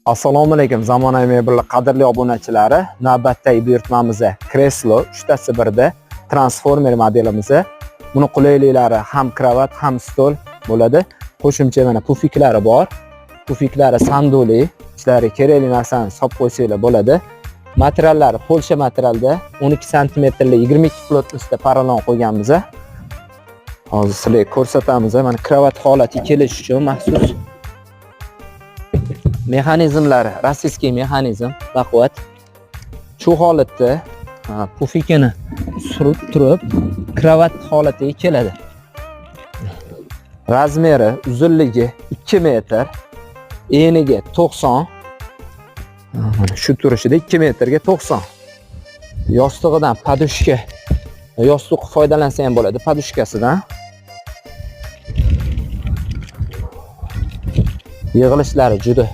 Assalomu alaykum zamonaviy mebellar qadrli obunachilari. Navbatdagi buyurtmamiz kreslo 3tasi birda transformer modelimiz. Buni qulayliklari ham kravat, ham stol bo'ladi. Qo'shimcha mana pufiklari bor. Pufiklari sanduli, ichlari kerakli narsani solib qo'ysanglar bo'ladi. Materiallari Polsha materialda 12 sm lik 22 plotnosda paralon qo'yganmiz. Hozir sizlarga ko'rsatamiz. Mana kravat holati kelish uchun maxsus mexanizmlari, rossiyskiy mexanizm, baquvvat. Shu holatda pufikini surib turib, kravat holatiga keladi. Razmeri, uzunligi 2 metr, eniga 90. Mana shu turishida 2 metrga 90. Yostig'idan podushka, yostiq foydalansa ham bo'ladi, podushkasidan. Yig'ilishlari juda